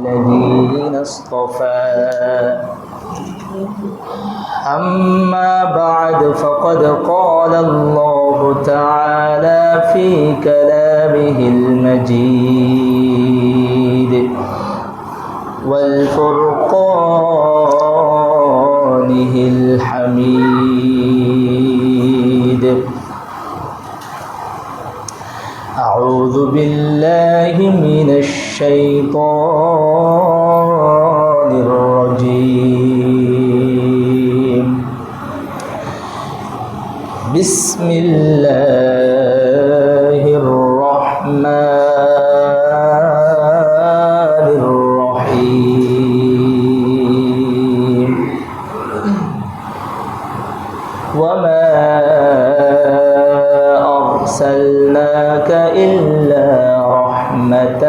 الذين اصطفى أما بعد فقد قال الله تعالى في كلامه المجيد والفرقانه الحميد أعوذ بالله من الشيطان الرجيم بسم الله الرحمن الرحيم وما أرسلناك إلا رحمة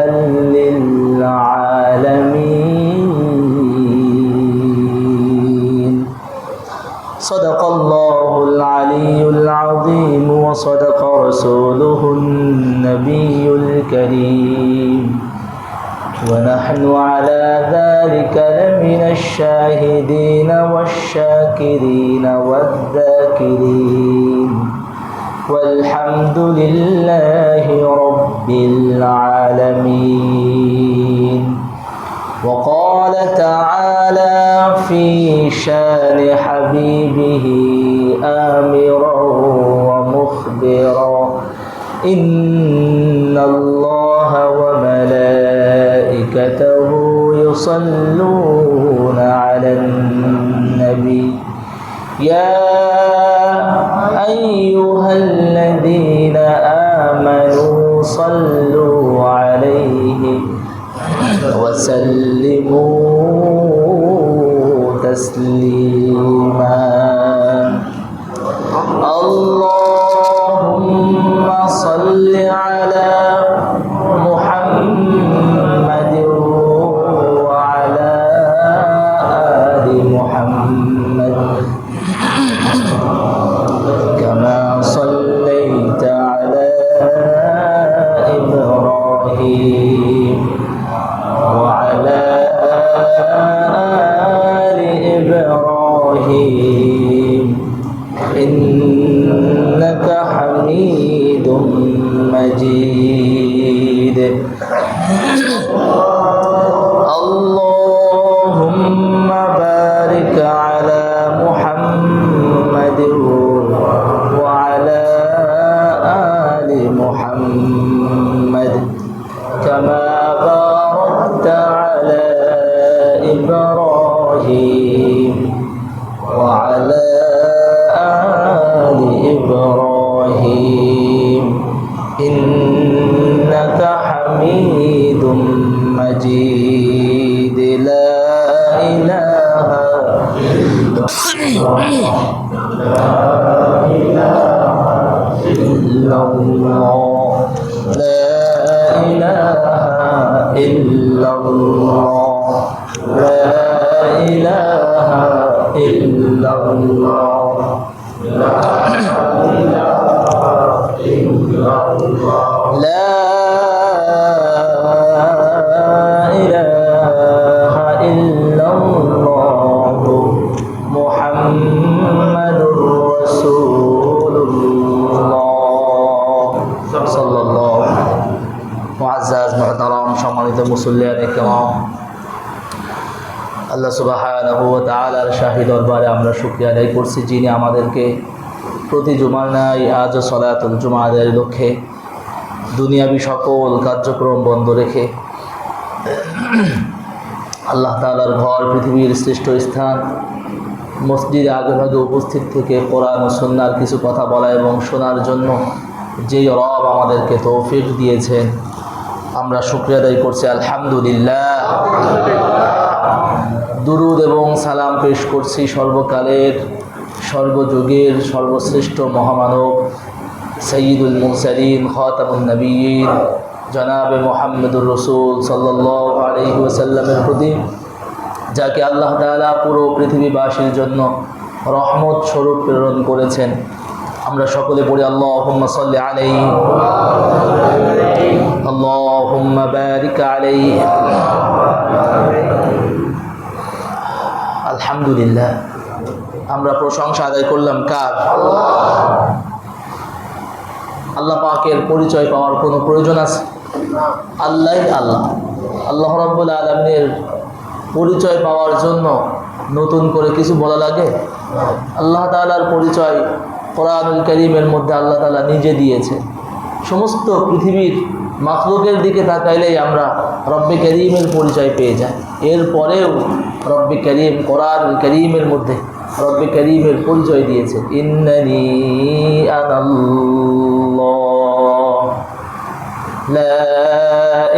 للعالمين صدق الله العلي العظيم وصدق رسوله النبي الكريم ونحن على ذلك لمن الشاهدين والشاكرين والذاكرين والحمد لله رب العالمين وقال تعالى في شان حبيبه آمرا ومخبرا إن الله وملائكته يصلون على النبي يا أيها الذين آمنوا صلوا عليه وسلموا تسليما اللهم صل على محمد وعلى آل محمد كما صليت على إبراهيم وعلى آل إبراهيم إنك حميد مجيد اللهم بارك على محمد وعلى آل محمد كما باركت على إبراهيم وعلى آل إبراهيم إنك حميد مجيد لا إله إلا الله لا إله إلا الله لا إله إلا الله لا إله إلا الله لا إله إلا الله محمد رسول الله صلى الله معزز محترم সম্মানিত মুসল্লিয়ান ইকরাম আল্লাহ সুবহানাহু ওয়া তাআলার শাহী দরবারে আমরা শুকরিয়া আদায় করছি যিনি আমাদেরকে প্রতি জুমার ন্যায় আজও সলাতুল জুমা আদায়ের লক্ষ্যে দুনিয়াবি সকল কার্যক্রম বন্ধ রেখে আল্লাহ তাআলার ঘর পৃথিবীর শ্রেষ্ঠ স্থান মসজিদে আগেভাগে উপস্থিত থেকে কোরআন ও সুন্নাহর কিছু কথা বলা এবং শোনার জন্য যেই রব আমাদেরকে তৌফিক দিয়েছেন আমরা শুকরিয়া আদায় করছি আলহামদুলিল্লাহ। দুরুদ এবং সালাম পেশ করছি সর্বকালের সর্বযুগের সর্বশ্রেষ্ঠ মহামানব সৈয়দুল মুরসালিন খাতামুন নবিয়্যিন জনাবে মুহাম্মদুর রাসূল সাল্লাল্লাহু আলাইহি ওয়াসাল্লামের প্রতি, যাকে আল্লাহ তাআলা পুরো পৃথিবীবাসীর জন্য রহমত স্বরূপ প্রেরণ করেছেন। আমরা সকলে পড়ি আল্লাহুম্মা সাল্লি আলাইহি আল্লাহুম্মা বারিক আলাইহি আলহামদুলিল্লাহ। আমরা প্রশংসা আদায় করলাম কার? আল্লাহ পাকের পরিচয় পাওয়ার কোনো প্রয়োজন আছে? আল্লাহ আল্লাহ। আল্লাহ রাব্বুল আলামিনের পরিচয় পাওয়ার জন্য নতুন করে কিছু বলা লাগে? আল্লাহ তাআলার পরিচয় কোরআনুল কারীমের মধ্যে আল্লাহ তাআলা নিজে দিয়েছে। সমস্ত পৃথিবীর মাখলুকের দিকে তাকাইলেই আমরা রব্বে কারীমের পরিচয় পেয়ে যাই। এরপরেও রব্বে কারীম কোরআনুল কারীমের মধ্যে রব্বে কারীমের পরিচয় দিয়েছে, ইন্নানি আনাল্লাহ লা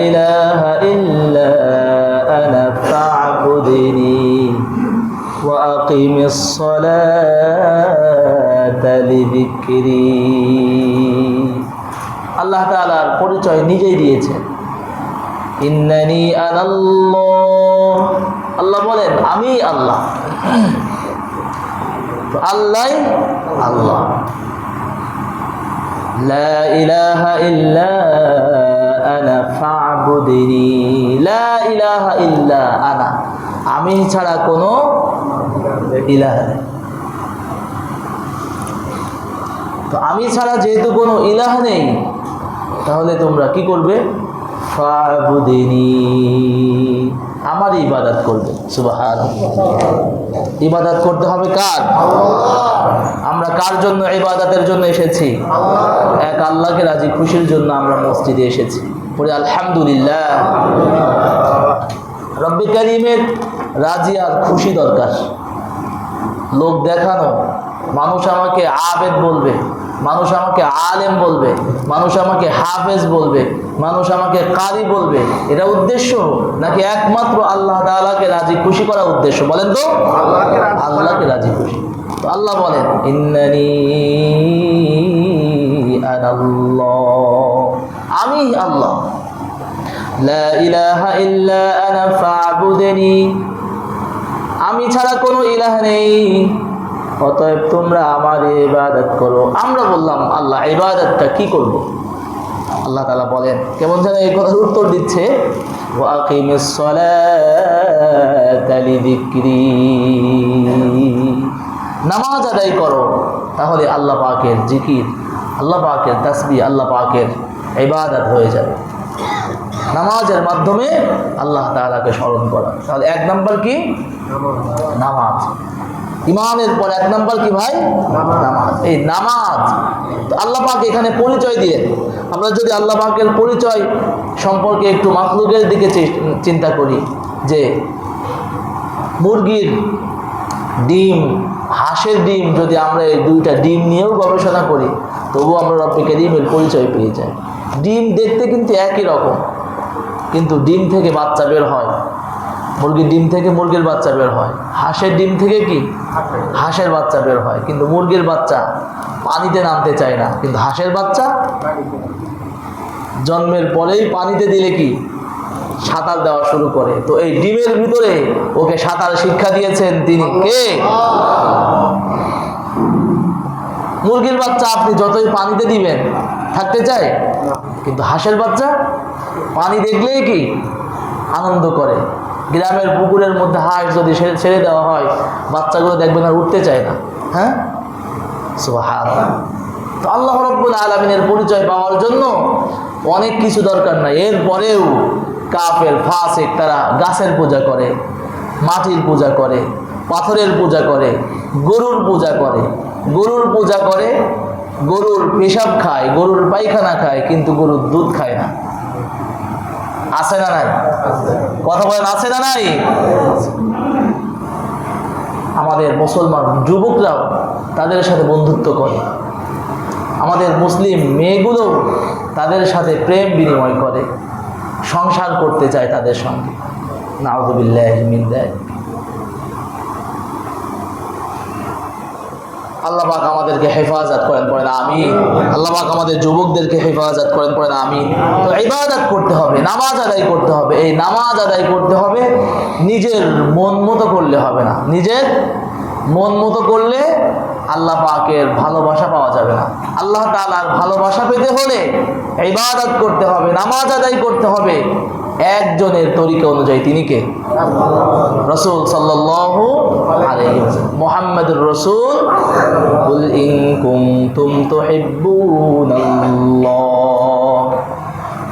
ইলাহা ইল্লা আনা ফা'বুদনি ওয়া আকিমিস সালাতা লিযিকরি। আল্লাহ তাআলার পরিচয় নিজেই দিয়েছেন, ইন্নানি আনাল্লাহ। আল্লাহ বলেন আমি আল্লাহ। তো আল্লাহ আল্লাহ। লা ইলাহা ইল্লা আনা ফা'বুদনি, লা ইলাহা ইল্লা আনা, আমি ছাড়া কোনো ইলাহ নেই। তো আমি ছাড়া যেহেতু কোনো ইলাহ নেই, তাহলে তোমরা কি করবে? ফা'বুদনি, আমার ইবাদত করবে। সুবহানাল্লাহ। ইবাদত করতে হবে কার? আমরা কার জন্য ইবাদতের জন্য এসেছি? এক আল্লাহকে রাজি খুশির জন্য আমরা মসজিদে এসেছি। পরে আলহামদুলিল্লাহ। রব্বে কারীমের রাজি আর খুশি দরকার। লোক দেখানো, মানুষ আমাকে আবেদ বলবে, মানুষ আমাকে আলেম বলবে, মানুষ আমাকে হাফেজ বলবে, মানুষ আমাকে কারি বলবে, এটা উদ্দেশ্য নাকি একমাত্র আল্লাহ তাআলাকে রাজি খুশি করা উদ্দেশ্য? বলেন তো। আল্লাহকে রাজি খুশি। তো আল্লাহ বলেন ইন্নানি আনাল্লাহ, আমি আল্লাহ। লা ইলাহা ইল্লা আনা ফা'বুদনি, আমি ছাড়া কোনো ইলাহ নেই, অতএব তোমরা আমার ইবাদত করো। আমরা বললাম আল্লাহ ইবাদতটা কি করব? আল্লাহ তাআলা বলেন, কেমন যেন এই কথার উত্তর দিচ্ছে, ওয়া আকিমিস সালাতা লিযিকরি, নামাজ আদায় করো, তাহলে আল্লাহ পাকের জিকির, আল্লাহ পাকের তাসবিহ, আল্লাহ পাকের ইবাদত হয়ে যাবে। নামাজের মাধ্যমে আল্লাহ তাআলাকে স্মরণ করা। তাহলে এক নাম্বার কি? নামাজ। ইমানের পর এক নাম্বার কি ভাই? নামাজ। এই নামাজ আল্লাহ পাক এখানে পরিচয় দিয়ে, আমরা যদি আল্লাহ পাকের পরিচয় সম্পর্কে একটু মাখলুকের দিকে চিন্তা করি, যে মুরগির ডিম, হাঁসের ডিম, যদি আমরা এই দুইটা ডিম নিয়েও গবেষণা করি, তবুও আমরা রব্বে কারীমের পরিচয় পেয়ে যাই। ডিম দেখতে কিন্তু একই রকম, কিন্তু ডিম থেকে বাচ্চা বের হয়, মুরগির ডিম থেকে মুরগির বাচ্চা বের হয়, হাঁসের ডিম থেকে কি হাঁসের বাচ্চা বের হয়। কিন্তু মুরগির বাচ্চা পানিতে নামতে চায় না, কিন্তু হাঁসের বাচ্চা জন্মের পরেই পানিতে দিলে কি সাঁতার দেওয়া শুরু করে। তো এই ডিমের ভিতরে ওকে সাঁতার শিক্ষা দিয়েছেন তিনি কে? মুরগির বাচ্চা আপনি যতই পানিতে দিবেন থাকতে চায়, কিন্তু হাঁসের বাচ্চা পানি দেখলেই কি আনন্দ করে। গ্রামের পুকুরের মধ্যে হাঁস যদি ছেড়ে দেওয়া হয়, বাচ্চাগুলো দেখবেন আর উঠতে চায় না। হ্যাঁ, সুবহানাল্লাহ। তো আল্লাহ রাব্বুল আলামিনের পরিচয় পাওয়ার জন্য অনেক কিছু দরকার নাই। এরপরেও কাফের ফাসিক তারা গাছের পূজা করে, মাটির পূজা করে, পাথরের পূজা করে, গরুর পূজা করে, গরুর পূজা করে, গরুর পেশাব খায়, গরুর পায়খানা খায়, কিন্তু গরুর দুধ খায় না। আছে না নাই? কথা বলেন, আছে না নাই? আমাদের মুসলমান যুবকরাও তাদের সাথে বন্ধুত্ব করে, আমাদের মুসলিম মেয়েগুলো তাদের সাথে প্রেম বিনিময় করে, সংসার করতে চায় তাদের সঙ্গে। নাউযুবিল্লাহি মিন যালিক। আল্লাহ পাক আমাদেরকে হেফাজত করেন, পড়েন আমিন। আল্লাহ পাক আমাদের যুবকদেরকে হেফাজত করেন, পড়েন আমিন। তো ইবাদত করতে হবে, নামাজ আদায় করতে হবে। এই নামাজ আদায় করতে হবে নিজের মন মতো করলে হবে না, নিজের মন মতো করলে আল্লাহ পাকের ভালোবাসা পাওয়া যাবে না। আল্লাহ তাআলার ভালোবাসা পেতে হলে ইবাদত করতে হবে, নামাজ আদায় করতে হবে একজনের তরিকা অনুযায়ী। তিনি কে? রাসূল সাল্লাল্লাহু আলাইহি ওয়াসাল্লাম, মুহাম্মাদুর রাসূল। কুল ইন কুনতুম তুহিব্বুনাল্লাহ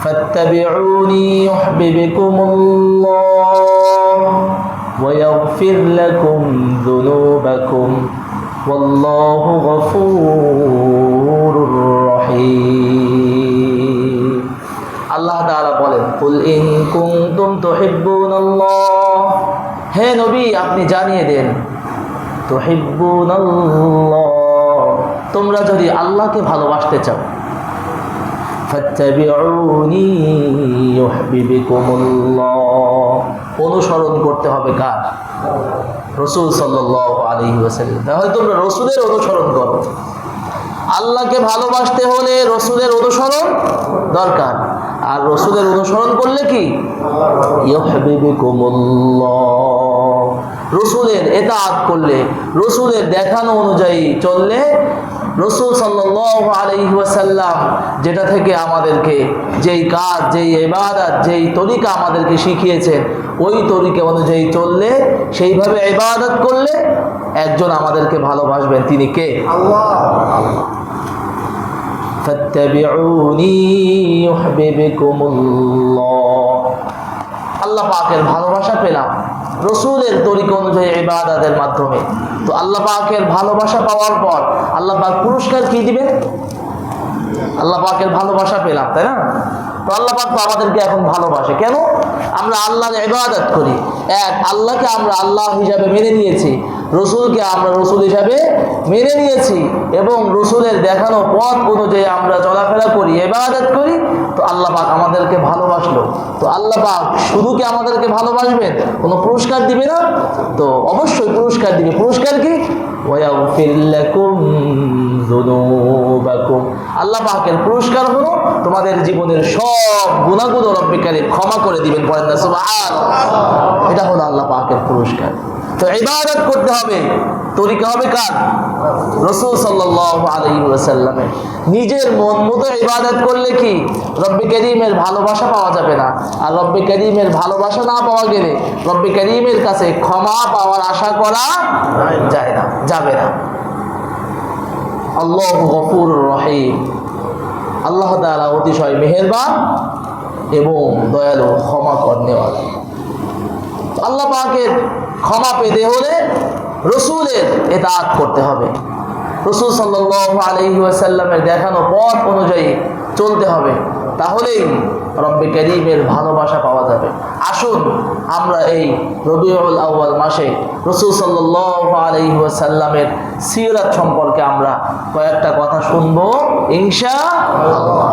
ফাত্তাবিউনি ইউহিব্বুকুমুল্লাহ ওয়া ইয়াগফির লাকুম যুনুবাকুম ওয়াল্লাহু গফুরুর রহিম। আল্লাহ তাআলা বলেন, কুল ইন কুনতুম তুহিব্বুনাল্লাহ, হে নবী আপনি জানিয়ে দেন, তুহিব্বুনাল্লাহ, তোমরা যদি আল্লাহকে ভালোবাসতে চাও, ফাত্তাবিউনি ইউহিব্বুকুমুল্লাহ, অনুসরণ করতে হবে কার? রাসূল সাল্লাল্লাহু আলাইহি ওয়াসাল্লাম। তাহলে তোমরা রাসূলের অনুসরণ করো। আল্লাহকে ভালোবাসতে হলে রাসূলের অনুসরণ দরকার। আর রাসূলের অনুসরণ করলে কি? ইউহিব্বুকুমুল্লাহ, রাসূলের ইতাআত করলে, রাসূলের দেখানো অনুযায়ী চললে, রাসূল সাল্লাল্লাহু আলাইহি ওয়াসাল্লাম যেটা থেকে আমাদেরকে যেই কাজ, যেই ইবাদত, যেই তরিকা আমাদেরকে শিখিয়েছেন, ওই তরিকা অনুযায়ী চললে, সেইভাবে ইবাদত করলে একজন আমাদেরকে ভালোবাসবেন। তিনি কে? আল্লাহ। ফাত্তাবিউনি ইউহিব্বুকুমুল্লাহ, আল্লাহ পাকের ভালোবাসা পেলাম রাসূলের তরিকা অনুযায়ী ইবাদতের মাধ্যমে। তো আল্লাহ পাকের ভালোবাসা পাওয়ার পর আল্লাহ পাক পুরস্কার কি দিবেন? আল্লাহ পাকের ভালোবাসা পেলাম, তাই না? তো আল্লাহ পাক তো আমাদেরকে এখন ভালোবাসে কেন? আমরা আল্লাহর ইবাদত করি। এক, আল্লাহকে আমরা আল্লাহ হিসাবে মেনে নিয়েছি, রাসূলকে আমরা রাসূল হিসাবে মেনে নিয়েছি, এবং রাসূলের দেখানো পথ অনুযায়ী আমরা চলাফেরা করি, ইবাদত করি। তো আল্লাহ পাক আমাদেরকে ভালোবাসলো। তো আল্লাহ পাক শুধু কি আমাদেরকে ভালোবাসবেন, কোনো পুরস্কার দিবে না? তো অবশ্যই পুরস্কার দিবে। পুরস্কার কি? ওয়ায়াগফির লাকুম যুনুবাকুম, আল্লাহ পাকের পুরস্কার হলো তোমাদের জীবনের সব গুনাহগুলো রব্বুল কারীম ক্ষমা করে দিবেন। বলেন না সুবহানাল্লাহ। এটা হলো আল্লাহ পাকের পুরস্কার। তো ইবাদত করতে হবে, তরিকা হবে কার? রাসূল সাল্লাল্লাহু আলাইহি ওয়াসাল্লামের। নিজের মন মতো ইবাদত করলে কি রব্বুল কারীমের ভালোবাসা পাওয়া যাবে না। আর রব্বুল কারীমের ভালোবাসা না পাওয়া গেলে রব্বুল কারীমের কাছে ক্ষমা পাওয়ার আশা করা যায় না, যাবে না। আল্লাহু গফুরুর রহিম, আল্লাহ তাআলা অতিশয় মেহেরবান এবং দয়ালু, ক্ষমা করনেওয়ালা। আল্লাহ পাকের ক্ষমা পেতে হলে রাসূলের ইতাআত করতে হবে, রাসূল সাল্লাল্লাহু আলাইহি ওয়াসাল্লামের দেখানো পথ অনুযায়ী চলতে হবে। তাহলেই রব্বে কারীমের ভালোবাসা পাওয়া যাবে। আসুন আমরা এই রবিউল আউয়াল মাসে রাসূল সাল্লাল্লাহু আলাইহি ওয়াসাল্লামের সিরাত সম্পর্কে আমরা কয়েকটা কথা শুনবো ইনশাআল্লাহ।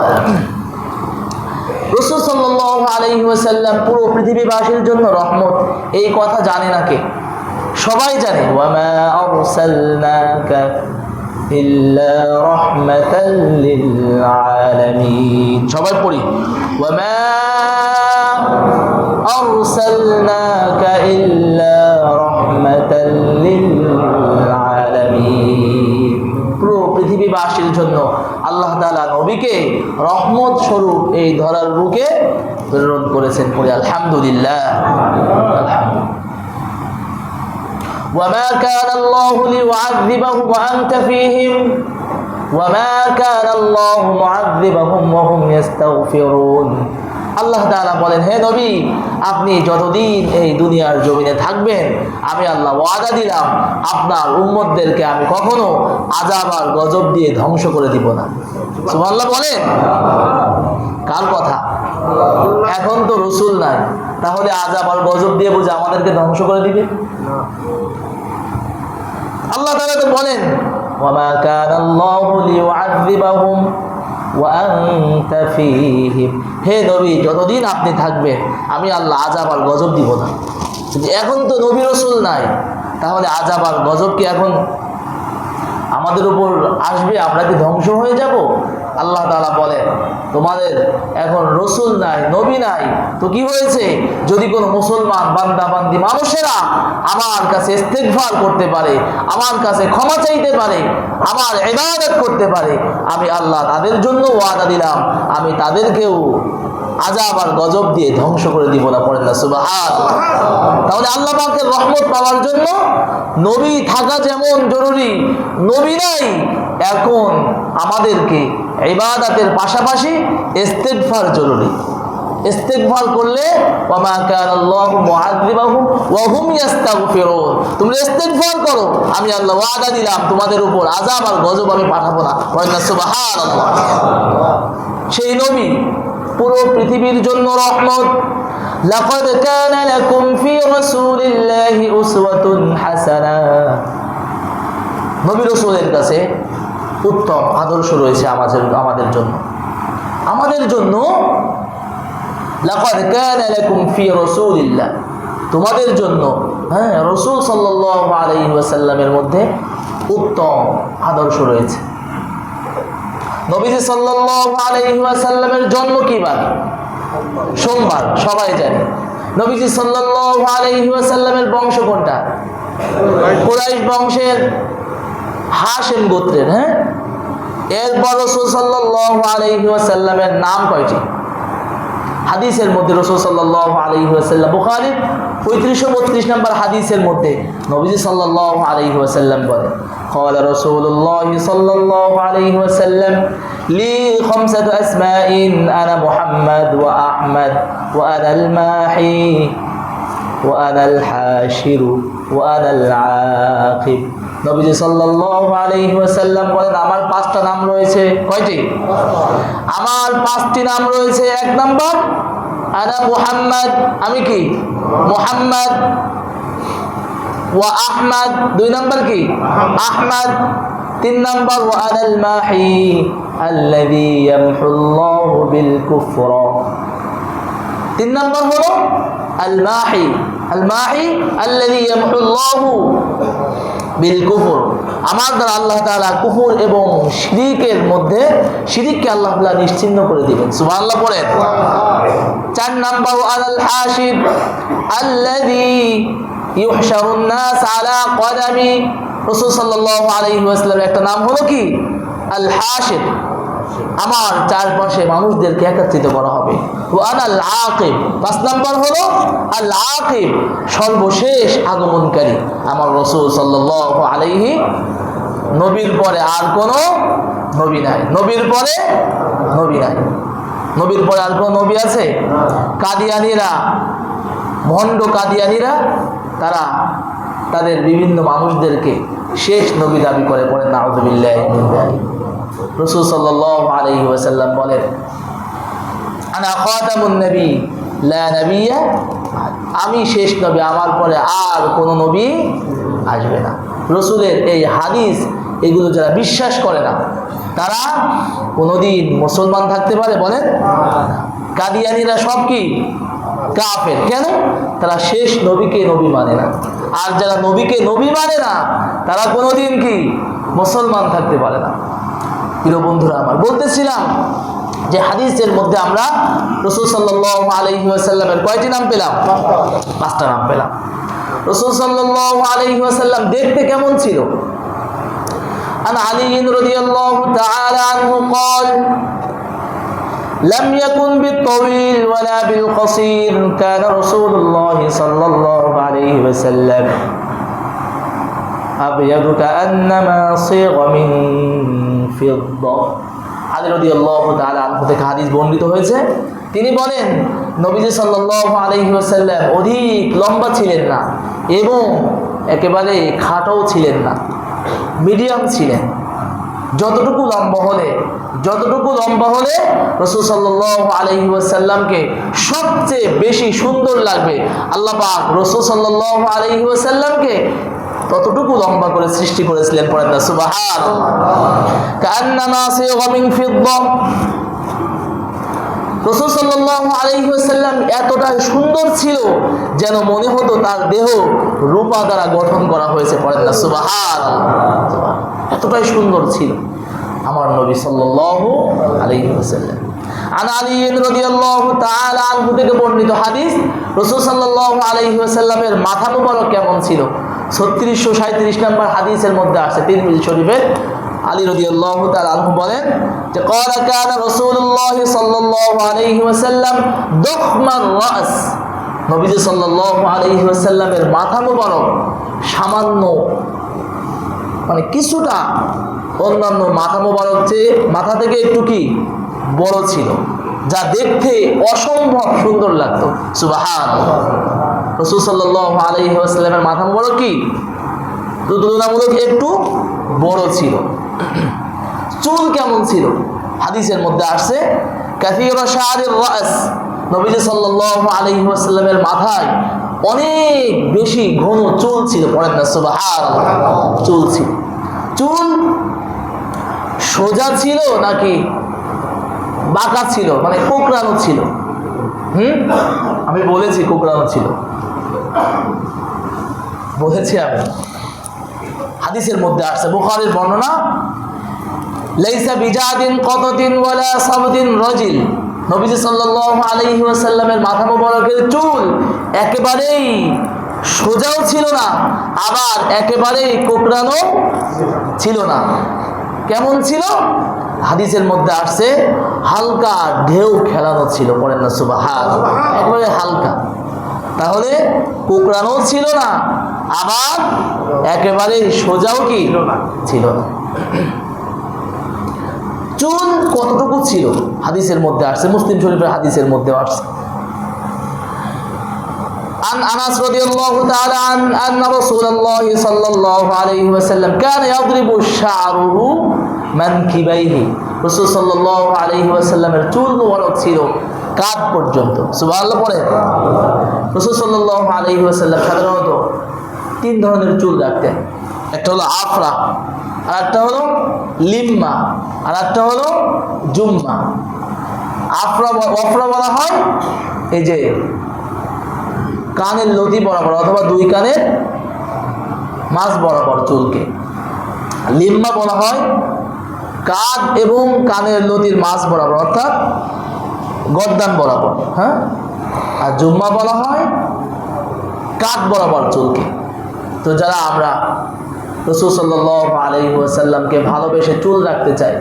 রাসূল সাল্লাল্লাহু আলাইহি ওয়াসাল্লাম পুরো পৃথিবীবাসীর জন্য রহমত, এই কথা জানে না কে? সবাই জানে। ওয়ামা আরসালনাকা ইল্লা রাহমাতাল লিল আলামিন। সবাই পড়ি, ওয়ামা আরসালনাকা ইল্লা রাহমাতাল লিল আলামিন। পুরো পৃথিবীবাসীর জন্য আল্লাহ তাআলা নবীকে রহমত স্বরূপ এই ধরার বুকে প্রেরণ করেছেন। পড়ি আলহামদুলিল্লাহ। وما كان الله ليعذبهم وأنت فيهم وما كان الله معذبهم وهم يستغفرون। আল্লাহ তাআলা বলেন, হে নবী আপনি যতদিন এই দুনিয়ার জমিনে থাকবেন, আমি আল্লাহ ওয়াদা দিলাম আপনার উম্মতদেরকে আমি কখনো আযাব আর গজব দিয়ে ধ্বংস করে দিব না। সুবহানাল্লাহ বলেন। কার কথা? এখন তো রাসূল নাই, তাহলে আযাব আর গজব দিয়ে বুঝে আমাদেরকে ধ্বংস করে দিবে? আল্লাহ তাআলা তো বলেন, ওয়ামা কানাল্লাহু লিয়ুআযিবাহুম ওয়া আনতা ফীহিম। হে নবী যতদিন আপনি থাকবেন আমি আল্লাহ আযাব আর গজব দিব না। এখন তো নবী রাসূল নাই, তাহলে আযাব আর গজব কি এখন আমাদের উপর আসবে? আমরা কি ধ্বংস হয়ে যাব? আল্লাহ তাআলা বলেন তোমাদের এখন রসুল নাই, নবী নাই, তো কি হয়েছে? যদি কোনো মুসলমান বান্দা বান্দি মানুষেরা আমার কাছে ইস্তিগফার করতে পারে, আমার কাছে ক্ষমা চাইতে পারে, আমার ইবাদত করতে পারে, আমি আল্লাহ তাদের জন্য ওয়াদা দিলাম আমি তাদেরকেও আযাব আর গজব দিয়ে ধ্বংস করে দিব না। পড়েন না সুবহানাল্লাহ। তাহলে আল্লাহ পাকের রহমত পাওয়ার জন্য নবী থাকা যেমন জরুরি, নবী নাই এখন আমাদেরকে ইবাদতের পাশাপাশি ইস্তিগফার জরুরি। ইস্তিগফার করলে ওয়ামা কানাল্লাহু মুআযিবাহুম ওয়া হুম ইস্তাগফিরুন, তোমরা ইস্তিগফার করো, আমি আল্লাহ ওয়াদা দিলাম তোমাদের উপর আযাব আর গজব আমি পাঠাবো না। পড়েন না সুবহানাল্লাহ। সেই নবী পুরো পৃথিবীর জন্য রহমত। লাকাদ কানা লাকুম ফি রাসূলিল্লাহি উসওয়াতুন হাসানাহ, নবী রাসূলের কাছে উত্তম আদর্শ রয়েছে আমাদের জন্য। লাকাদ কানা লাকুম ফি রাসূলিল্লাহ, তোমাদের জন্য রাসূল সাল্লাল্লাহু আলাইহি ওয়াসাল্লামের মধ্যে উত্তম আদর্শ রয়েছে। নবীজি সাল্লাল্লাহু আলাইহি ওয়াসাল্লামের জন্ম কি বার? সোমবার, সবাই জানে। নবীজি সাল্লাল্লাহু আলাইহি ওয়াসাল্লামের বংশ কোনটা? কুরাইশ বংশের, হাশিম গোত্রের। এরপর রাসূল সাল্লাল্লাহু আলাইহি ওয়াসাল্লামের নাম কয়টি? হাদিসের মধ্যে রাসূল সাল্লাল্লাহু আলাইহি ওয়াসাল্লাম, বুখারী 3532 নম্বর হাদিসের মধ্যে নবীজি সাল্লাল্লাহু আলাইহি ওয়াসাল্লাম বলেন, قال رسول الله صلى الله عليه وسلم لي 5 أسماء أنا محمد وأحمد وأنا الماحي وأنا الحاشر وأنا العاقب। নবীজি সাল্লাল্লাহু আলাইহি ওয়াসাল্লাম বলেন আমার 5টা নাম রয়েছে। কয়টি? আমার 5টি নাম রয়েছে। 1 নাম্বার আনা মুহাম্মদ, আমি কি? মুহাম্মদ। ওয়া আহমদ, 2 নাম্বার কি? আহমদ। 3 নাম্বার ওয়া আনাল মাহি আল্লাযী ইয়ামহুল্লাহু বিল কুফর। 3 নাম্বার হলো আল মাহি, আল মাহি আল্লাযী ইয়ামহুল্লাহু বিল কুফর, আমার দ্বারা আল্লাহ তাআলা কুফর এবং শিরকের মধ্যে, শিরককে আল্লাহ তাআলা নিশ্চিহ্ন করে দিবেন। সুবহানাল্লাহ পড়েন। 4 নাম্বার আল হাশির আল্লাযী ইউহশারুন নাস আলা কদামি, রাসূল সাল্লাল্লাহু আলাইহি ওয়াসাল্লামের একটা নাম হলো কি? আল হাশির, আমার চারপাশে মানুষদেরকে একত্রিত করা হবে। ওয়া আনাল আকিব, 5 নাম্বার হলো আল আকিব, সর্বশেষ আগমনকারী। আমার রাসূল সাল্লাল্লাহু আলাইহি, নবীর পরে আর কোনো নবী নাই, নবীর পরে নবী নাই। নবীর পরে আর কোনো নবী আছে? কাদিয়ানীরা, ভণ্ড কাদিয়ানীরা, তারা তাদের বিভিন্ন মানুষদেরকে শেষ নবী দাবি করে। পড়েন নাউযুবিল্লাহি মিন যালিক। রাসূল সাল্লাল্লাহু আলাইহি ওয়াসাল্লাম বলেন আনা খাতামুন নবী লা নবিয়্যা, আমি শেষ নবী, আমার পরে আর কোনো নবী আসবে না। রাসূলের এই হাদিস এগুলো যারা বিশ্বাস করে না তারা কোনোদিন মুসলমান থাকতে পারে? বলেন। কাদিয়ানীরা সব কি? কাফের। কেন? তারা শেষ নবীকে নবী মানে না। আর যারা নবীকে নবী মানে না তারা কোনোদিন কি মুসলমান থাকতে পারে না। প্রিয় বন্ধুরা আমার, বলতেছিলাম যে হাদিসের মধ্যে আমরা রাসূল সাল্লাল্লাহু আলাইহি ওয়াসাল্লামের কয়টি নাম পেলাম? 5টা নাম পেলাম। রাসূল সাল্লাল্লাহু আলাইহি ওয়াসাল্লাম দেখতে কেমন ছিল? আন আলী রাদিয়াল্লাহু তাআলা আনহু قال لم يكن بالطويل ولا بالقصير كان رسول الله صلى الله عليه وسلم أبيض كأنما صيغ من فضة। আলী রাদিয়াল্লাহু তাআলা আনহু থেকে হাদিস বর্ণিত হয়েছে, তিনি বলেন নবীজি সাল্লাল্লাহু আলাইহি ওয়াসাল্লাম অধিক লম্বা ছিলেন না এবং একেবারে খাটোও ছিলেন না, মিডিয়াম ছিলেন। যতটুকু লম্বা হলে রাসূল সাল্লাল্লাহু আলাইহি ওয়াসাল্লামকে সবচেয়ে বেশি সুন্দর লাগবে, আল্লাহ পাক রাসূল সাল্লাল্লাহু আলাইহি ওয়াসাল্লামকে ততটুকু লম্বা করে সৃষ্টি করেছিলেন। পড়েন না সুবহানাল্লাহ। কান্নামা সিগা মিন ফিদ্দা, রাসূল সাল্লাল্লাহু আলাইহি ওয়াসাল্লাম এতটাই সুন্দর ছিল যেন মনে হতো তার দেহ রূপা দ্বারা গঠন করা হয়েছে। পড়েন না সুবহানাল্লাহ। এতটাই সুন্দর ছিল। আমার নবী সাল্লাল্লাহু আলাইহি ওয়াসাল্লাম। আন আলী রাদিয়াল্লাহু তাআলা আনহু থেকে বর্ণিত হাদিস, রাসূল সাল্লাল্লাহু আলাইহি ওয়াসাল্লামের মাথা মুবারক কেমন ছিল? 3637 নম্বর হাদিসের মধ্যে আছে তিরমিজি শরীফের। আলী রাদিয়াল্লাহু তাআলা আনহু বলেন যে ক্বালা কানা রাসূলুল্লাহ সাল্লাল্লাহু আলাইহি ওয়াসাল্লাম দুখমান রাস, নবীজি সাল্লাল্লাহু আলাইহি ওয়াসাল্লামের মাথা মুবারক সামান্য মানে কিছুটা অন্যান্য মাথা মুবারক চেয়ে মাথা থেকে একটু কি বড় ছিল, যা দেখতে অসম্ভব সুন্দর লাগতো। সুবহানাল্লাহ। রাসূল সাল্লাল্লাহু আলাইহি ওয়াসাল্লামের মাথা মুবারক কি তুলনামূলক একটু বড় ছিল। চুল কেমন ছিল? হাদিসের মধ্যে আসছে কাসীর শাআরির রাস, নবীজি সাল্লাল্লাহু আলাইহি ওয়াসাল্লামের মাথায় অনেক বেশি ঘন চুল ছিল। পড়েন না সুবহানাল্লাহ। চুল ছিল। চুল সোজা ছিল নাকি বাঁকা ছিল, মানে কোঁকড়ানো ছিল? আমি বলেছি কোঁকড়ানো ছিল, বলেছি আমি। হাদিসের মধ্যে আসছে, বুখারীর বর্ণনা, লাইসা বিজাদিন কতদিন ওয়ালা সাবদিন রাজিল, নবীজি সাল্লাল্লাহু আলাইহি ওয়াসাল্লামের মাথা মোবারকের চুল একেবারেই সোজাও ছিল না, আবার একেবারেই কোঁকড়ানো ছিল না। কেমন ছিল? হাদিসের মধ্যে আসছে হালকা ঢেউ খেলানো ছিল। পড়েন না সুবহানাল্লাহ। একেবারে হালকা, তাহলে কোঁকড়ানো ছিল না, আবার একেবারে সোজাও কি ছিল না। চুল কতটুকু ছিল? হাদিসের মধ্যে আসছে, মুসলিম শরীফের হাদিসের মধ্যে আসছে। عن أنس رضي الله تعالى عنه أن رسول الله صلى الله عليه وسلم كان يضرب شعره منكبيه, রাসূল সাল্লাল্লাহু আলাইহি ওয়াসাল্লামের চুল মোবারক ছিল কাঁধ পর্যন্ত। সুবহানাল্লাহ পড়ে। রাসূল সাল্লাল্লাহু আলাইহি ওয়াসাল্লাম সাধারণত তিন ধরনের চুল রাখতেন। একটা হলো আফরা, আর একটা হলো লিম্মা, আর একটা হলো জুম্মা। আফরা বলা হয় এই যে কানের লতি বরাবর অথবা দুই কানের মাঝ বরাবর চুলকে। লিম্মা বলা হয় কাঁধ এবং কানের লতির মাঝ বরাবর অর্থাৎ গর্দান বরাবর, হ্যাঁ। আর জুম্মা বলা হয় কাঁধ বরাবর চুলকে। তো যারা আমরা রাসূল সাল্লাল্লাহু আলাইহি ওয়াসাল্লামকে ভালোবেসে চুল রাখতে চাই,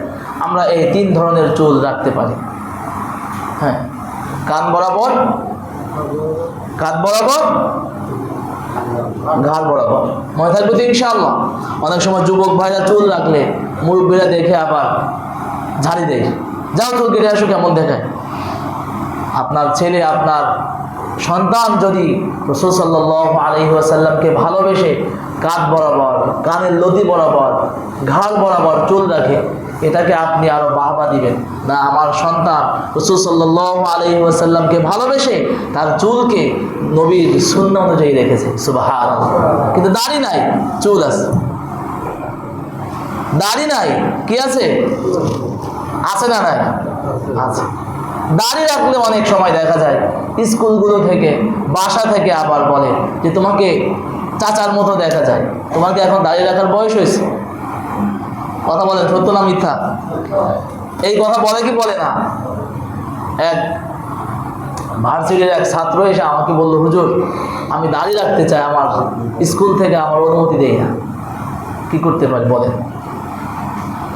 আমরা এই তিন ধরনের চুল রাখতে পারি। হ্যাঁ, কান বরাবর, কাঁধ বরাবর, ঘাড় বরাবর। মনে থাকবে তো ইনশাআল্লাহ। অনেক সময় যুবক ভাইরা চুল রাখলে মুরব্বীরা দেখে আবার ঝাড়ি দেয়, যাও চুল কেটে আসো, কেমন দেখায়। আপনার ছেলে, আপনার সন্তান যদি রাসূল সাল্লাল্লাহু আলাইহি ওয়াসাল্লামকে ভালোবেসে কাঁধ বরাবর, কানের লতি বরাবর, ঘাড় বরাবর চুল রাখে, এটাকে আপনি আরো বাহবা দিবেন না। আমার সন্তান রাসূল সাল্লাল্লাহু আলাইহি ওয়াসাল্লামকে ভালোবেসে তার চুলকে নবীর সুন্নাহ অনুযায়ী রেখেছে। সুবহানাল্লাহ। কিন্তু দাড়ি নাই, চুল আছে। দাড়ি নাই, কি আছে? আছে না নাই? আছে। দাড়ি রাখলে অনেক সময় দেখা যায় স্কুলগুলো থেকে, বাসা থেকে আবার বলে যে তোমাকে চাচার মতো দেখা যায়, তোমাকে এখন দাড়ি রাখার বয়স হয়েছে। কথা বলেন, সত্য না মিথ্যা? এই কথা বলে কি বলে না? এক ভার্সিটির এক ছাত্র এসে আমাকে বললো, হুজুর আমি দাড়ি রাখতে চাই, আমার স্কুল থেকে আমার অনুমতি দেয় না, কি করতে পারি বলেন?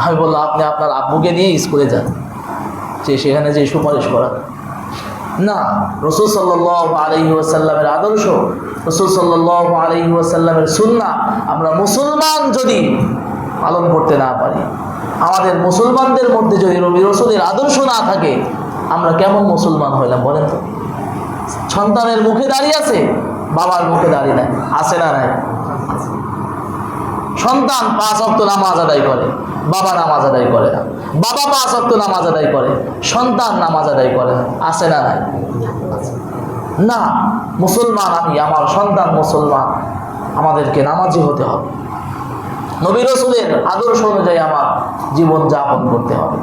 আমি বললাম আপনি আপনার আব্বুকে নিয়ে স্কুলে যান, যে সেখানে যে সুপারিশ করা না। রাসূল সাল্লাল্লাহু আলাইহি ওয়াসাল্লামের আদর্শ, রাসূল সাল্লাল্লাহু আলাইহি ওয়াসাল্লামের সুন্নাহ আমরা মুসলমান যদি পালন করতে না পারি, আমাদের মুসলমানদের মধ্যে যদি নবী রাসূলের আদর্শ না থাকে, আমরা কেমন মুসলমান হইলাম বলেন তো? সন্তানের মুখে দাঁড়িয়ে আছে, বাবার মুখে দাঁড়িয়ে নাই, আছে না নাই? সন্তান 5 ওয়াক্ত নামাজ আদায় করে, বাবা নামাজ আদায় করে না। বাবা 5 ওয়াক্ত নামাজ আদায় করে, সন্তান নামাজ আদায় করে না, আছে না নাই? না, মুসলমান আমি, আমার সন্তান মুসলমান, আমাদেরকে নামাজি হতে হবে, নবী রাসূলের আদর্শ অনুযায়ী আমার জীবন যাপন করতে হবে।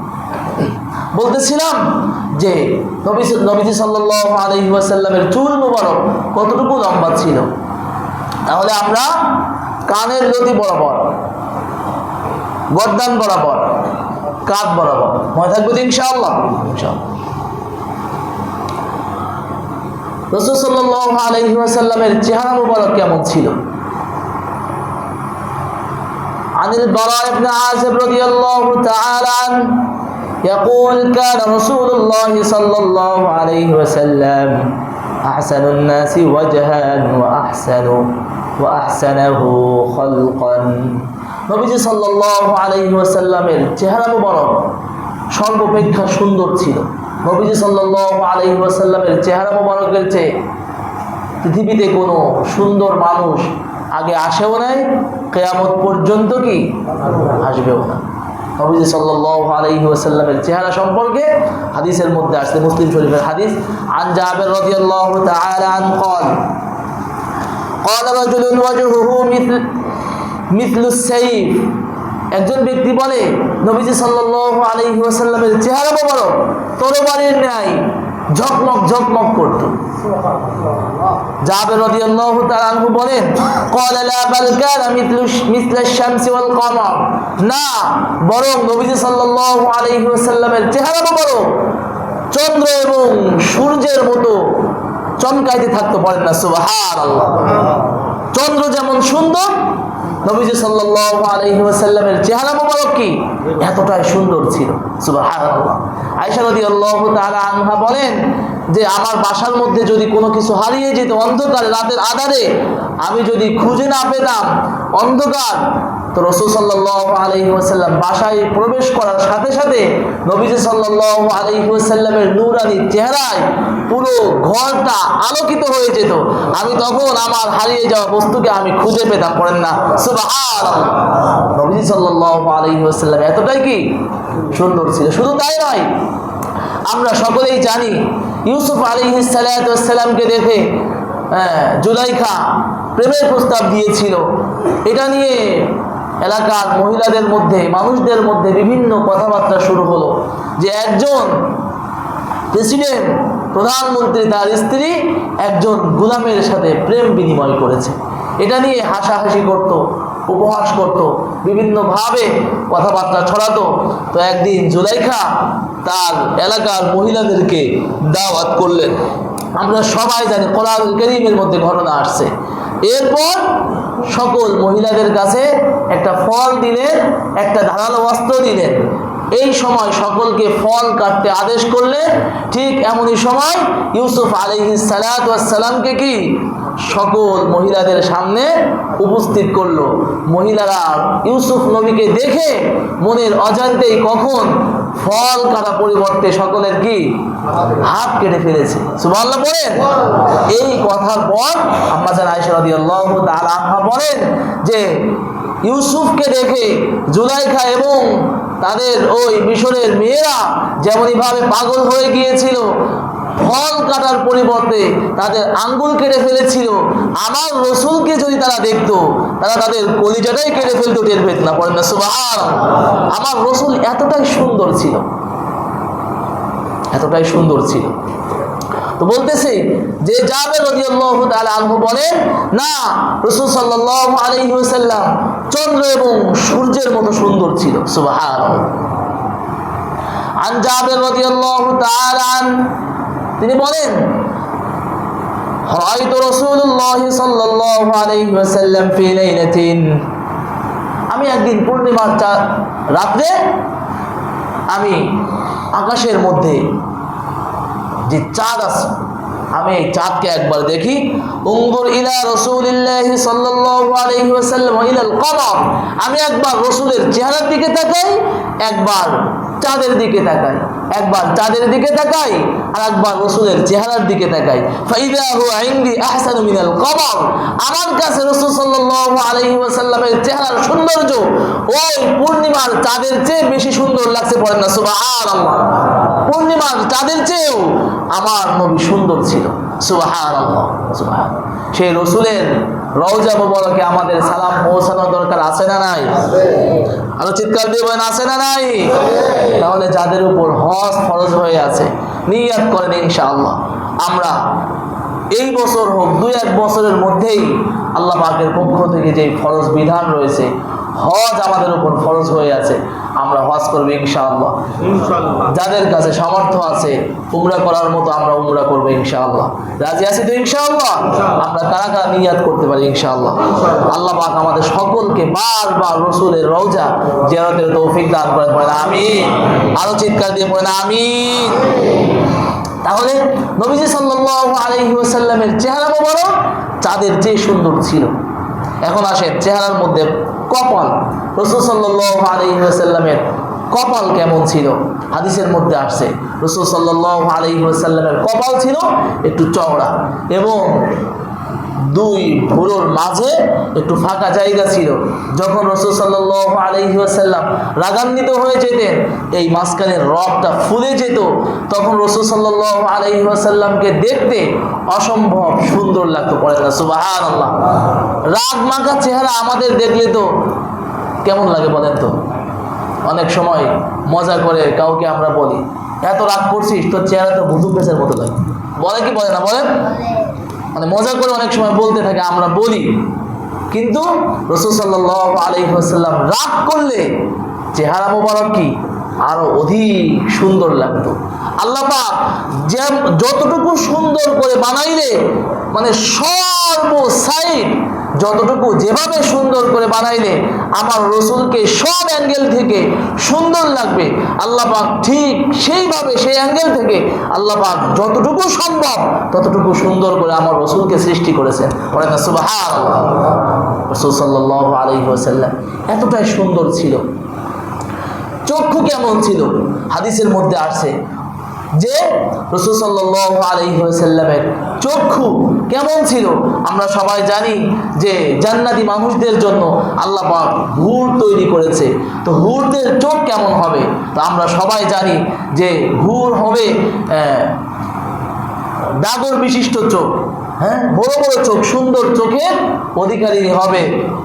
বলতেছিলাম যে নবীজি সাল্লাল্লাহু আলাইহি ওয়াসাল্লামের চুল মুবারক কতটুকু লম্বা ছিল? তাহলে আমরা কানের লতি বরাবর, গর্দান বরাবর, কাঁধ বরাবর। মনে থাকবে তো ইনশাআল্লাহ? ইনশাআল্লাহ। রাসূল সাল্লাল্লাহু আলাইহি ওয়াসাল্লামের চেহারা মুবারক কেমন ছিল? আনিল বারা ইবনে আযিব রাদিয়াল্লাহু তাআলা আন يقول كان رسول الله صلى الله عليه وسلم أحسن الناس وجها وأحسنه خلقا। নবীজি সাল্লাল্লাহু আলাইহি ওয়াসাল্লামের চেহারা মুবারক সর্বাপেক্ষা সুন্দর ছিল। নবীজি সাল্লাল্লাহু আলাইহি ওয়াসাল্লামের চেহারা মুবারকের চেয়ে পৃথিবীতে কোনো সুন্দর মানুষ আগে আসেও নাই, কিয়ামত পর্যন্ত কি আসবেও না। নবীজি সাল্লাল্লাহু আলাইহি ওয়াসাল্লামের চেহারা সম্পর্কে হাদিসের মধ্যে আসছে, মুসলিম শরীফের হাদিস। আন জাবের রাদিয়াল্লাহু তাআলা আন قال قال رجل وجهه مثل السيف। একজন ব্যক্তি বলে নবীজি সাল্লাল্লাহু আলাইহি ওয়াসাল্লামের চেহারা মোবারক তরবারির ন্যায় ঝকমক ঝকমক করত। জাবের রাদিয়াল্লাহু তাআলা আনহু বলেন قال لا بل كان مثل الشمس والقمر। না, বরং নবীজি সাল্লাল্লাহু আলাইহি ওয়াসাল্লামের চেহারা মোবারক চন্দ্র এবং সূর্যের মতো চমকাইতে থাকতো। বলেন না সুবহানাল্লাহ। চন্দ্র যেমন সুন্দর, নবীজি সাল্লাল্লাহু আলাইহি ওয়াসাল্লামের চেহারা মোবারক কি এতটাই সুন্দর ছিল। সুবহানাল্লাহ। আয়েশা রাদিয়াল্লাহু তাআলা আনহা বলেন যে আমার বাসার মধ্যে যদি কোনো কিছু হারিয়ে যেত অন্ধকারে, রাতের আঁধারে, আমি যদি খুঁজে না পেতাম অন্ধকার, তো রাসূল সাল্লাল্লাহু আলাইহি ওয়াসাল্লাম বাসায় প্রবেশ করার সাথে সাথে নবীজি সাল্লাল্লাহু আলাইহি ওয়াসাল্লামের নূরানী চেহারায় পুরো ঘরটা আলোকিত হয়ে যেত। আমি তখন আমার হারিয়ে যাওয়া বস্তুকে আমি খুঁজে পেতাম। পড়েন না সুবহানাল্লাহ। নবীজি সাল্লাল্লাহু আলাইহি ওয়াসাল্লাম এতটাই কি সুন্দর ছিল। শুধু তাই নয়, আমরা সকলেই জানি ইউসুফ আলাইহিস সালাতু ওয়াস সালামকে দেখে জুলাইখা প্রেমের প্রস্তাব দিয়েছিল। এটা নিয়ে এলাকার মহিলাদের মধ্যে, মানুষদের মধ্যে বিভিন্ন কথাবার্তা শুরু হলো যে একজন প্রেসিডেন্ট, প্রধানমন্ত্রী তার স্ত্রী একজন গোলামের সাথে প্রেম বিনিময় করেছে। এটা নিয়ে হাসাহাসি করত, উপহাস করত, বিভিন্নভাবে কথাবার্তা ছড়াতো। তো একদিন জুলাইখা তার এলাকার মহিলাদেরকে দাওয়াত করলেন। আমরা সবাই জানি কোরআন কারীমের মধ্যে ঘটনা আসছে। এরপর সকল মহিলাদের কাছে একটা ফল দিলেন, একটা ধারালো অস্ত্র দিলেন। এই সময় সকলকে ফল কাটতে আদেশ করলেন। ঠিক এমনই সময় ইউসুফ আলাইহিস সালাতু ওয়াস সালামকে কি সকল মহিলাদের সামনে উপস্থিত করলো। মহিলারা ইউসুফ নবীকে দেখে মনের অজান্তেই কখন ফল কাটা পরিবর্তে সকলের কি হাত কেটে ফেলেছে। সুবহানাল্লাহ বলেন। এই কথার পর আম্মা জান আয়েশা রাদিয়াল্লাহু তাআলা আনহা বলেন যে ইউসুফকে দেখে জুলাইখা এবং তাদের ওই মিশরের মেয়েরা যেমনই ভাবে পাগল হয়ে গিয়েছিল, ফল কাটার পরিবর্তে তাদের আঙ্গুল কেটে ফেলেছিল। আমার রসুলকে যদি তারা দেখতো, তারা তাদের কলিজাটাই কেটে ফেলতো, টের পেত না। পড়েন না সুবহানাল্লাহ। আমার রসুল এতটাই সুন্দর ছিল, এতটাই সুন্দর ছিল। তো বলতেছে যে জাবের রাদিয়াল্লাহু তাআলা আনহু বলেন না, রাসূল সাল্লাল্লাহু আলাইহি ওয়াসাল্লাম চন্দ্র এবং সূর্যের মতো সুন্দর ছিল। সুবহানাল্লাহ। আন জাবের রাদিয়াল্লাহু তাআলা তিনি বলেন রাআইতু রাসূলুল্লাহ সাল্লাল্লাহু আলাইহি ওয়াসাল্লাম ফি লাইলাতিন। আমি একদিন পূর্ণিমার রাতে আমি আকাশের মধ্যে যে চাঁদ আছে, আমি এই চাঁদকে একবার দেখি। উনজুর ইলা রাসূলিল্লাহি সাল্লাল্লাহু আলাইহি ওয়াসাল্লাম ওয়া ইলাল কমর। আমি একবার রাসূলের চেহারার দিকে তাকাই, একবার চাঁদের দিকে তাকাই, একবার চাঁদের দিকে তাকাই আর একবার রাসূলের চেহারার দিকে তাকাই। ফাইদা হুয়া ইনদি আহসানু মিনাল কমর। আমার কাছে রাসূল সাল্লাল্লাহু আলাইহি ওয়াসাল্লামের চেহারার সৌন্দর্য ওই পূর্ণিমার চাঁদের চেয়ে বেশি সুন্দর লাগছে। পড়েন না সুবহানাল্লাহ। পূর্ণিমার চাঁদের চেয়েও আমার নবী সুন্দর ছিল। সুবহানাল্লাহ, সুবহানাল্লাহ। সেই রাসূলের রওজা মুবারকে আমাদের সালাম পৌঁছানোর দরকার আছে না নাই? আরো চিৎকার দিয়ে বলেন আছে না নাই? তাহলে যাদের উপর হজ ফরজ হয়ে আছে, নিয়ত করেন ইনশাআল্লাহ আমরা এই বছর হোক 2-1 বছরের মধ্যেই আল্লাহ পাকের পক্ষ থেকে যে ফরজ বিধান রয়েছে, হজ আমাদের উপর ফরজ হয়ে আছে, আমরা হজ করবো ইনশাআল্লাহ। যাদের কাছে সামর্থ্য আছে উমরা করার মতো আমরা উমরা করবো ইনশাআল্লাহ। রাজি আছি তো ইনশাআল্লাহ? আমরা কারা কারা নিয়াত করতে পারি ইনশাআল্লাহ? আল্লাহ পাক আমাদের সকলকে বারবার রাসূলের রওজা জিয়ারতের তৌফিক দান করেন। বলেন আমিন। আরো চিৎকার দিয়ে বলেন আমিন। তাহলে নবীজি সাল্লাল্লাহু আলাইহি ওয়াসাল্লামের চেহারা মোবারক চাঁদের চেয়ে সুন্দর ছিল। এখন আসেন চেহারার মধ্যে কপাল, রাসূল সাল্লাল্লাহু আলাইহি ওয়াসাল্লামের কপাল কেমন ছিল? হাদিসের মধ্যে আসছে রাসূল সাল্লাল্লাহু আলাইহি ওয়াসাল্লামের কপাল ছিল একটু চওড়া এবং দুই ভুরুর মাঝে একটু ফাঁকা জায়গা ছিল। যখন রাসূল সাল্লাল্লাহু আলাইহি ওয়াসাল্লাম রাগান্বিত হয়ে যেতেন, এই মাঝখানের রগটা ফুলে যেত, তখন রাসূল সাল্লাল্লাহু আলাইহি ওয়াসাল্লামকে দেখতে অসম্ভব সুন্দর লাগতো। পড়েন না সুবহানাল্লাহ। রাগ মাখা চেহারা আমাদের দেখলে তো কেমন লাগে বলেন তো? অনেক সময় মজা করে কাউকে আমরা বলি, এত রাগ করছিস, তোর চেহারা তো ভুতু পেঁচের মতো লাগে। বলে কি বলে না বলেন? মানে মজা করে অনেক সময় বলতে থাকে, আমরা বলি। কিন্তু রাসূল সাল্লাল্লাহু আলাইহি ওয়াসাল্লাম রাগ করলে চেহারা মোবারক কি আরো অধিক সুন্দর লাগতো। আল্লাহ পাক যে যতটুকু সুন্দর করে বানাইলে, মানে সর্বসাইড যতটুকু যেভাবে সুন্দর করে বানাইলে আমার রসুলকে সব অ্যাঙ্গেল থেকে সুন্দর লাগবে, আল্লাহ পাক ঠিক সেইভাবে সেই অ্যাঙ্গেল থেকে আল্লাহ পাক যতটুকু সম্ভব ততটুকু সুন্দর করে আমার রসুলকে সৃষ্টি করেছেন। বলেন না সুবহানাল্লাহ। রাসূল সাল্লাল্লাহু আলাইহি ওয়াসাল্লাম এতটাই সুন্দর ছিল। চক্ষু কেমন ছিল? হাদিসের মধ্যে আসছে যে রাসূল সাল্লাল্লাহু আলাইহি ওয়াসাল্লামের চক্ষু কেমন ছিল। আমরা সবাই জানি যে জান্নাতি মানুষদের জন্য আল্লাহ পাক হুর তৈরি করেছে। তো হুরদের চোখ কেমন হবে? তো আমরা সবাই জানি যে হুর হবে ডাগর বিশিষ্ট চোখ, হ্যাঁ, বড় বড় চোখ, সুন্দর চোখের অধিকারী হবে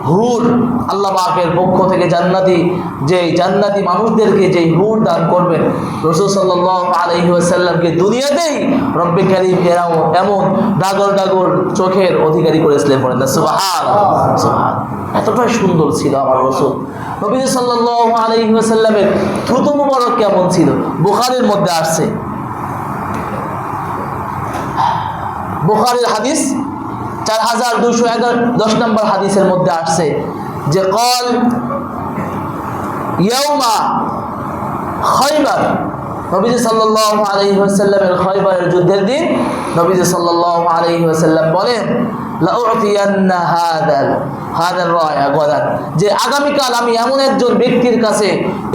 হুর। আল্লাহ পাকের পক্ষ থেকে জান্নাতি মানুষদেরকে যে হুর দান করবেন, রাসূল সাল্লাল্লাহু আলাইহি ওয়াসাল্লামকে দুনিয়াতেই রব্বে কারীম এরাও এমন ডাগর ডাগর চোখের অধিকারী করেছিলেন। বলেন না সুবহানাল্লাহ। এতটাই সুন্দর ছিল আমার রাসূল। নবী সাল্লাল্লাহু আলাইহি ওয়াসাল্লামের থুতু মুবারক কেমন ছিল? বুখারীর মধ্যে আসছে, বুখারীর হাদিস 4210 নম্বর হাদিসের মধ্যে আসছে যে কল ইয়াউমা খায়বার, নবীজি সাল্লাল্লাহু আলাইহি ওয়াসাল্লামের খায়বারের যুদ্ধের দিন নবীজি সাল্লাল্লাহু আলাইহি ওয়াসাল্লাম বলেন লাউতিয়ান্না হাদার রায়া গাদান, যে আগামীকাল আমি এমন একজন ব্যক্তির কাছে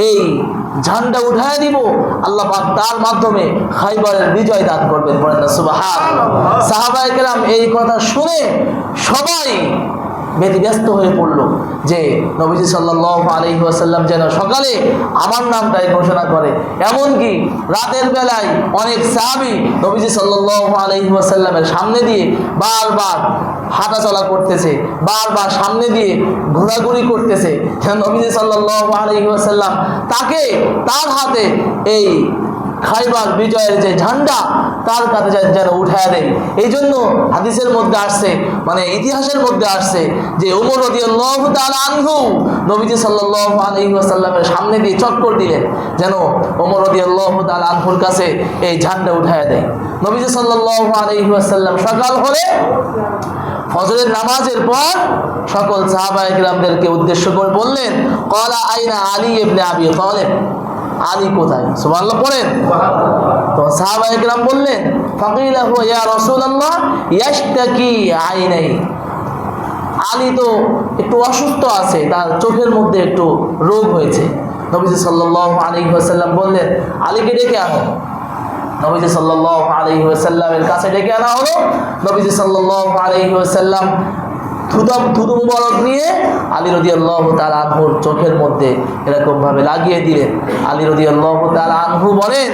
এই ঝান্ডা উঠায় দিব, আল্লাহ পাক তার মাধ্যমে খায়বারের বিজয় দান করবেন। বলেন না সুবহানাল্লাহ। সাহাবায়ে কেরাম এই কথা শুনে সবাই ব্যতিব্যস্ত হয়ে পড়ল যে নবীজি সাল্লাল্লাহু আলাইহি ওয়াসাল্লাম যেন সকালে আমার নামটাই ঘোষণা করে। এমনকি রাতের বেলায় অনেক সাহাবী নবীজি সাল্লাল্লাহু আলাইহি ওয়াসাল্লামের সামনে দিয়ে বারবার হাঁটাচলা করতেছে, বারবার সামনে দিয়ে ঘোরাঘুরি করতেছে, যেন নবীজি সাল্লাল্লাহু আলাইহি ওয়াসাল্লাম তার হাতে এই খায়বার বিজয়ের যে ঝান্ডা তার কাছে যেন উঠায় দেয়। এই জন্য হাদিসের মধ্যে আসছে, মানে ইতিহাসের মধ্যে আসছে যে ওমর রাদিয়াল্লাহু তাআলা আনহু নবীজি সাল্লাল্লাহু আলাইহি ওয়াসাল্লামের সামনে দিয়ে চক্কর দিলেন যেন ওমর রাদিয়াল্লাহু তাআলা আনহুর কাছে এই ঝান্ডা উঠায় দেয়। নবীজি সাল্লাল্লাহু আলাইহি ওয়াসাল্লাম সকাল হলে ফজরের নামাজের পর সকল সাহাবায়ে কিরামদেরকে উদ্দেশ্য করে বললেন, ক্বালা আইনা আলী ইবনে আবি তালিব, আলী কোথায়? সুবহানাল্লাহ পড়েন। তো সাহাবায়ে কেরাম বললেন ফাকিলা হুয়া ইয়া রাসূলুল্লাহ ইয়াশতাকি আইনাই, আলী তো একটু অসুস্থ আছে, তার চোখের মধ্যে একটু রোগ হয়েছে। নবীজি সাল্লাল্লাহু আলাইহি ওয়াসাল্লাম বললেন আলীকে ডেকে আনো। নবীজি সাল্লাল্লাহু আলাইহি ওয়াসাল্লামের কাছে ডেকে আনা হলো। নবীজি সাল্লাল্লাহু আলাইহি ওয়াসাল্লাম থুতু মুবারক নিয়ে আলী রাদিয়াল্লাহু তাআলা আনহুর চোখের মধ্যে এরকম ভাবে লাগিয়ে দিলেন। আলী রাদিয়াল্লাহু তাআলা আনহু বলেন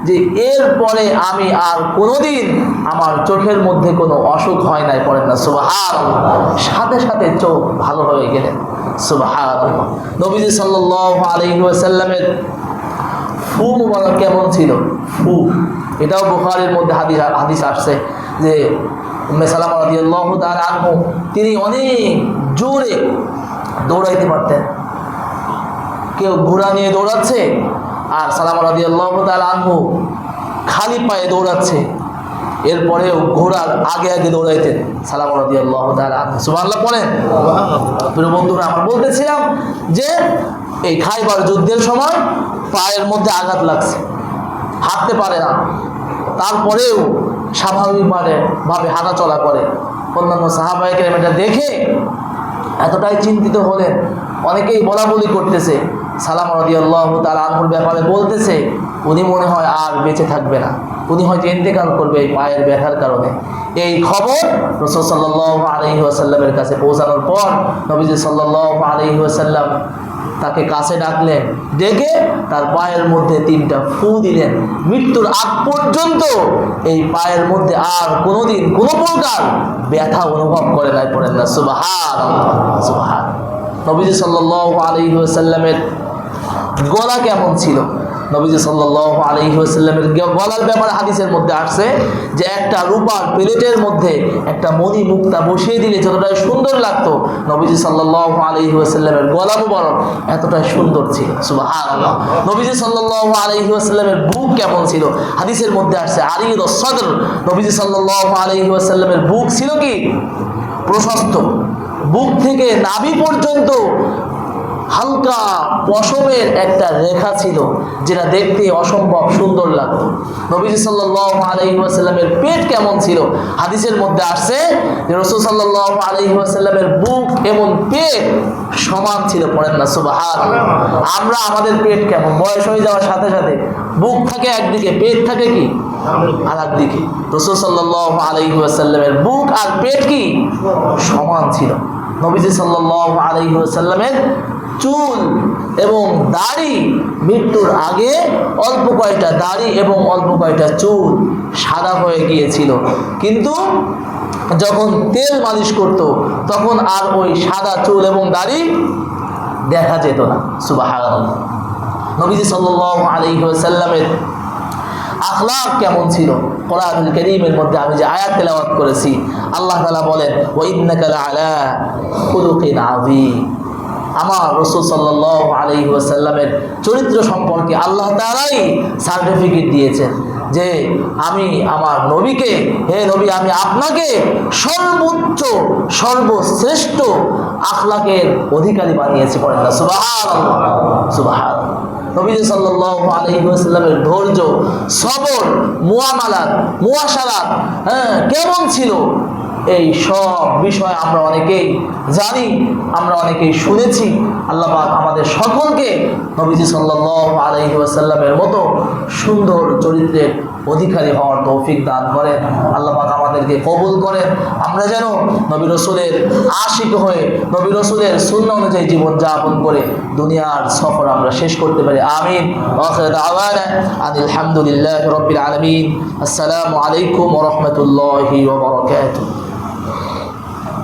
যে এরপরে আমি আর কোনোদিন আমার চোখের মধ্যে কোনো অসুখ হয় নাই। পড়েন না সুবহানাল্লাহ। সাথে সাথে চোখ ভালো হয়ে গেলেন। সুবহানাল্লাহ। নবীজি সাল্লাল্লাহু আলাইহি ওয়াসাল্লামের ফু মুবারক কেমন ছিল? ফু, এটাও বুখারীর মধ্যে হাদিস আসছে যে উম্মে সালামা রাদিয়াল্লাহু তাআলা আনহু তিনি অনেক জোরে দৌড়াইতে পারতেন, কেউ ঘোড়া নিয়ে দৌড়াচ্ছে, আর সালামা রাদিয়াল্লাহু তাআলা আনহু খালি পায়ে দৌড়াচ্ছে। এরপরেও ঘোড়ার আগে আগে দৌড়াইতেন সালামা রাদিয়াল্লাহু তাআলা আনহু। সুবহানাল্লাহ পড়েন। প্রিয় বন্ধুরা, আমরা বলতেছিলাম যে এই খাইবার যুদ্ধের সময় পায়ের মধ্যে আঘাত লাগছে, হাঁটতে পারে না, তারপরেও স্বাভাবিকভাবে হাঁটা চলা করে। অন্যান্য সাহাবায়ে কেরাম এটা দেখে এতটাই চিন্তিত হলেন, অনেকেই বলাবলি করতেছে, সালামা রাদিয়াল্লাহু তাআলা আনহুর ব্যাপারে বলতেছে উনি মনে হয় আর বেঁচে থাকবে না, উনি হয়তো ইন্তেকাল করবে এই পায়ের ব্যথার কারণে। এই খবর রাসূল সাল্লাল্লাহু আলাইহি ওয়াসাল্লামের কাছে পৌঁছানোর পর নবীজি সাল্লাল্লাহু আলাইহি ওয়াসাল্লাম তাকে কাছে ডাকলেন, ডেকে তার পায়ের মধ্যে 3টা ফু দিলেন। মৃত্যুর আগ পর্যন্ত এই পায়ের মধ্যে আর কোনোদিন কোনো প্রকার ব্যথা অনুভব করে নাই। পড়েন না সুবহানাল্লাহ, সুবহানাল্লাহ। নবীজি সাল্লাল্লাহু আলাইহি ওয়াসাল্লামের গলা কেমন ছিল? নবীজি সাল্লাল্লাহু আলাইহি ওয়াসাল্লামের গলার ব্যাপারে হাদিসের মধ্যে আসছে যে একটা রূপার প্লেটের মধ্যে একটা মণি মুক্তা বসিয়ে দিলে যতটা সুন্দর লাগতো, নবীজি সাল্লাল্লাহু আলাইহি ওয়াসাল্লামের গলা মুবারক এতটাই সুন্দর ছিল। সুবহানাল্লাহ। নবীজি সাল্লাল্লাহু আলাইহি ওয়াসাল্লামের বুক কেমন ছিল? হাদিসের মধ্যে আসছে আরিদুস সদর। নবীজি সাল্লাল্লাহু আলাইহি ওয়াসাল্লামের বুক ছিল কি? প্রশস্ত। বুক থেকে নাভি পর্যন্ত হালকা পশমের একটা রেখা ছিল, যেটা দেখতে অসম্ভব সুন্দর লাগতো। নবীজি সাল্লাল্লাহু আলাইহি ওয়াসাল্লামের পেট কেমন ছিল? হাদিসের মধ্যে আসছে যে রাসূল সাল্লাল্লাহু আলাইহি ওয়াসাল্লামের বুক এবং পেট সমান ছিল। পড়েন না সুবহানাল্লাহ। আমরা আমাদের পেট কেমন? বয়স হয়ে যাওয়ার সাথে সাথে বুক থাকে একদিকে, পেট থাকে কি আরেক দিকে। রাসূল সাল্লাল্লাহু আলাইহি ওয়াসাল্লামের বুক আর পেট কি সমান ছিল। নবীজি সাল্লাল্লাহু আলাইহি ওয়াসাল্লামের চুল এবং দাড়ি মৃত্যুর আগে অল্প কয়টা দাড়ি এবং অল্প কয়টা চুল সাদা হয়ে গিয়েছিল, কিন্তু যখন তেল মালিশ করত তখন আর ওই সাদা চুল এবং দাড়ি দেখা যেত না। সুবহানাল্লাহ। নবীজি সাল্লাল্লাহু আলাইহি ওয়াসাল্লামের আখলাক কেমন ছিল? কোরআনুল কারীমের মধ্যে আমি যে আয়াত তেলাওয়াত করেছি, আল্লাহ তাআলা বলেন ওয়া ইন্নাকা লাআলা খুলুকিন আযীম। আমার রাসূল সাল্লাল্লাহু আলাইহি ওয়াসাল্লামের চরিত্র সম্পর্কে আল্লাহ তাআলাই সার্টিফিকেট দিয়েছেন যে আমি আমার নবীকে, হে নবী, আমি আপনাকে সর্বোচ্চ সর্বশ্রেষ্ঠ আখলাকের অধিকারী বানিয়েছি। বলেন না সুবহানাল্লাহ, সুবহানাল্লাহ। নবীজি সাল্লাল্লাহু আলাইহি ওয়াসাল্লামের ধৈর্য, সবর, মুআমালাত, মুআশারাত কেমন ছিল? এই সব বিষয় আমরা অনেকেই জানি, আমরা অনেকেই শুনেছি। আল্লাহ পাক আমাদের সকলকে নবীজি সাল্লাল্লাহু আলাইহি ওয়াসাল্লামের মতো সুন্দর চরিত্রের অধিকারী হওয়ার তৌফিক দান করেন। আল্লাহ পাক আমাদেরকে কবুল করেন। আমরা যেন নবী রাসূলের আশিক হয়ে নবী রাসূলের সুন্নাহ অনুযায়ী জীবন যাপন করে দুনিয়ার সফর আমরা শেষ করতে পারি। আমিন। ওয়া আখিরু দাওয়ানা আলহামদুলিল্লাহি রাব্বিল আলামিন। আসসালামু আলাইকুম ওয়া রাহমাতুল্লাহি ওয়া বারাকাতুহু।